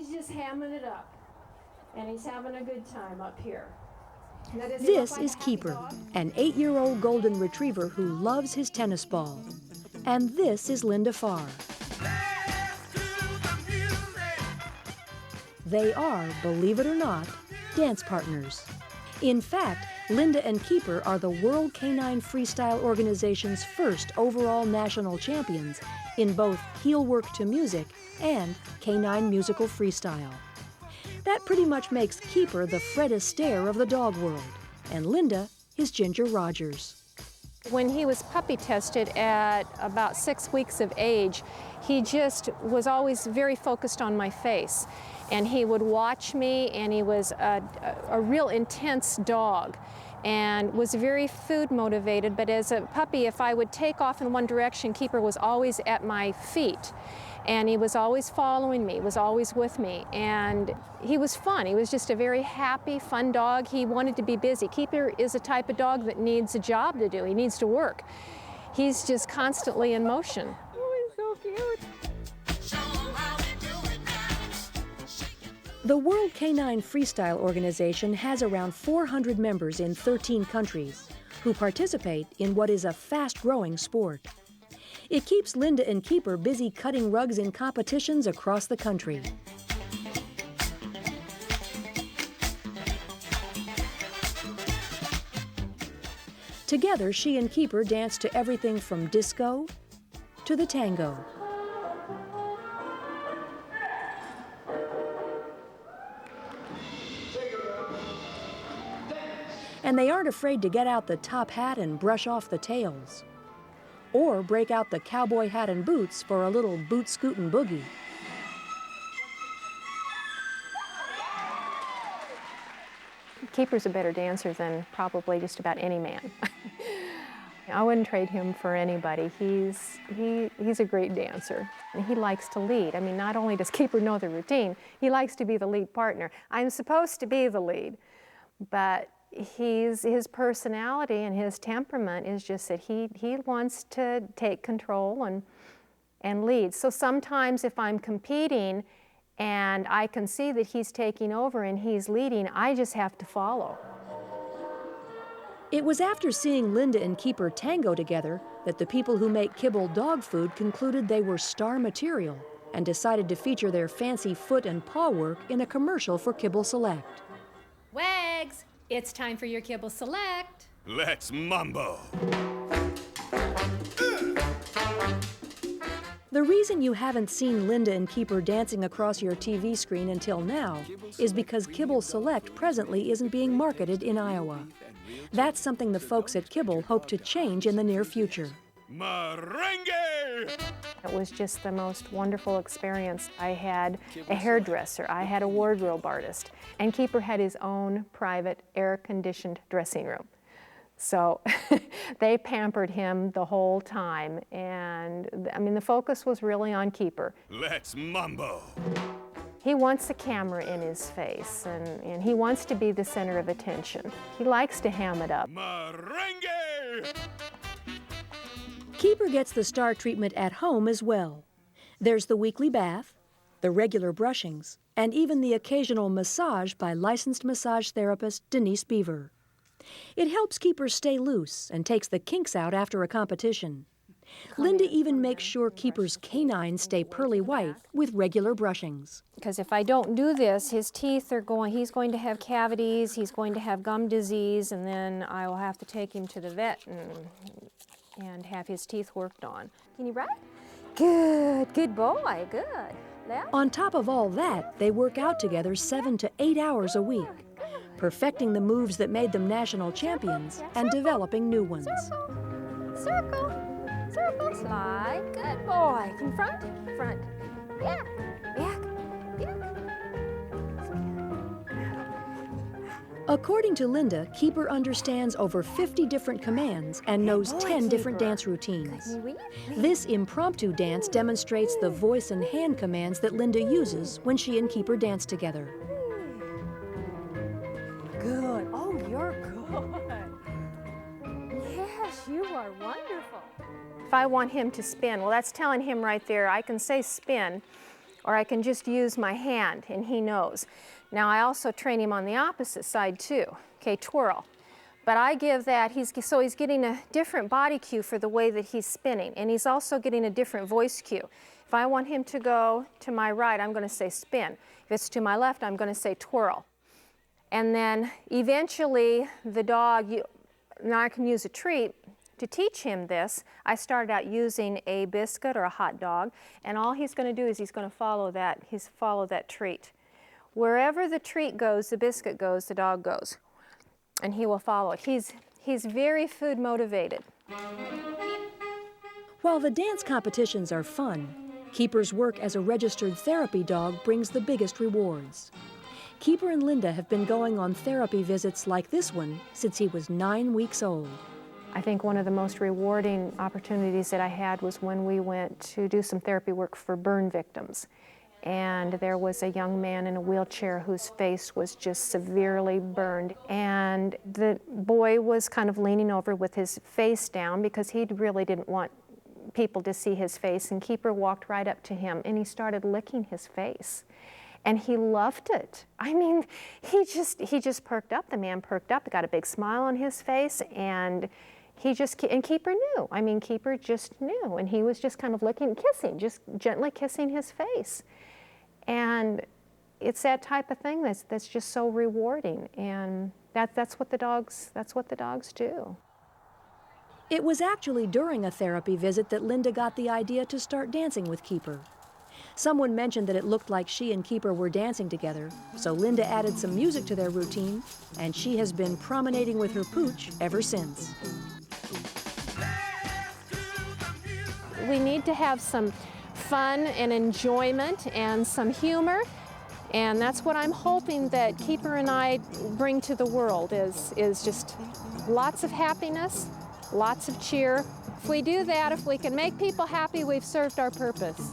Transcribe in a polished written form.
He's just hamming it up, and he's having a good time up here. This is Keeper, an 8-year-old golden retriever who loves his tennis ball. And this is Linda Farr. They are, believe it or not, dance partners. In fact, Linda and Keeper are the World Canine Freestyle organization's first overall national champions in both heel work to music and canine musical freestyle. That pretty much makes Keeper the Fred Astaire of the dog world, and Linda is Ginger Rogers. When he was puppy tested at about 6 weeks of age, he just was always very focused on my face. And he would watch me, and he was a real intense dog and was very food motivated. But as a puppy, if I would take off in one direction, Keeper was always at my feet. And he was always following me, was always with me. And he was fun. He was just a very happy, fun dog. He wanted to be busy. Keeper is a type of dog that needs a job to do. He needs to work. He's just constantly in motion. Oh, he's so cute. The World Canine Freestyle organization has around 400 members in 13 countries who participate in what is a fast-growing sport. It keeps Linda and Keeper busy cutting rugs in competitions across the country. Together, she and Keeper dance to everything from disco to the tango. And they aren't afraid to get out the top hat and brush off the tails, or break out the cowboy hat and boots for a little boot-scootin' boogie. Keeper's a better dancer than probably just about any man. I wouldn't trade him for anybody. He's a great dancer. And he likes to lead. I mean, not only does Keeper know the routine, he likes to be the lead partner. I'm supposed to be the lead, but his personality and his temperament is just that he wants to take control and lead. So sometimes if I'm competing and I can see that he's taking over and he's leading, I just have to follow. It was after seeing Linda and Keeper tango together that the people who make kibble dog food concluded they were star material and decided to feature their fancy foot and paw work in a commercial for Kibble Select. Wags! It's time for your Kibble Select. Let's mambo. The reason you haven't seen Linda and Keeper dancing across your TV screen until now is because Kibble Select presently isn't being marketed in Iowa. That's something the folks at Kibble hope to change in the near future. Merengue! It was just the most wonderful experience. I had a hairdresser, I had a wardrobe artist, and Keeper had his own private air-conditioned dressing room. So they pampered him the whole time, and I mean, the focus was really on Keeper. Let's mambo. He wants a camera in his face, and he wants to be the center of attention. He likes to ham it up. Merengue! Keeper gets the star treatment at home as well. There's the weekly bath, the regular brushings, and even the occasional massage by licensed massage therapist Denise Beaver. It helps Keeper stay loose and takes the kinks out after a competition. Linda even makes sure Keeper's canines stay pearly white with regular brushings. Because if I don't do this, his teeth are he's going to have cavities, he's going to have gum disease, and then I will have to take him to the vet and have his teeth worked on. Can you ride? Good boy, good. Left. On top of all that, they work out together 7 to 8 hours a week, perfecting the moves that made them national champions and developing new ones. Circle, circle, slide, good boy. In front, front, back, back, back. According to Linda, Keeper understands over 50 different commands and knows 10 different dance routines. This impromptu dance demonstrates the voice and hand commands that Linda uses when she and Keeper dance together. Good. Oh, you're good. Yes, you are wonderful. If I want him to spin, well, that's telling him right there, I can say spin, or I can just use my hand, and he knows. Now I also train him on the opposite side too. Okay, twirl. But I give that, so he's getting a different body cue for the way that he's spinning, and he's also getting a different voice cue. If I want him to go to my right, I'm going to say spin. If it's to my left, I'm going to say twirl. And then eventually the dog, now I can use a treat to teach him this. I started out using a biscuit or a hot dog, and all he's going to do is he's going to follow that treat. Wherever the treat goes, the biscuit goes, the dog goes, and he will follow it. He's very food motivated. While the dance competitions are fun, Keeper's work as a registered therapy dog brings the biggest rewards. Keeper and Linda have been going on therapy visits like this one since he was 9 weeks old. I think one of the most rewarding opportunities that I had was when we went to do some therapy work for burn victims. And there was a young man in a wheelchair whose face was just severely burned. And the boy was kind of leaning over with his face down because he really didn't want people to see his face. And Keeper walked right up to him and he started licking his face. And he loved it. I mean, he just perked up. The man perked up, got a big smile on his face, and Keeper knew. I mean, Keeper just knew, and he was just kind of licking, kissing, just gently kissing his face. And it's that type of thing that's just so rewarding, and that's what the dogs do. It was actually during a therapy visit that Linda got the idea to start dancing with Keeper. Someone mentioned that it looked like she and Keeper were dancing together, so Linda added some music to their routine, and she has been promenading with her pooch ever since. We need to have some fun and enjoyment and some humor, and that's what I'm hoping that Keeper and I bring to the world is just lots of happiness, lots of cheer. If we do that, if we can make people happy, we've served our purpose.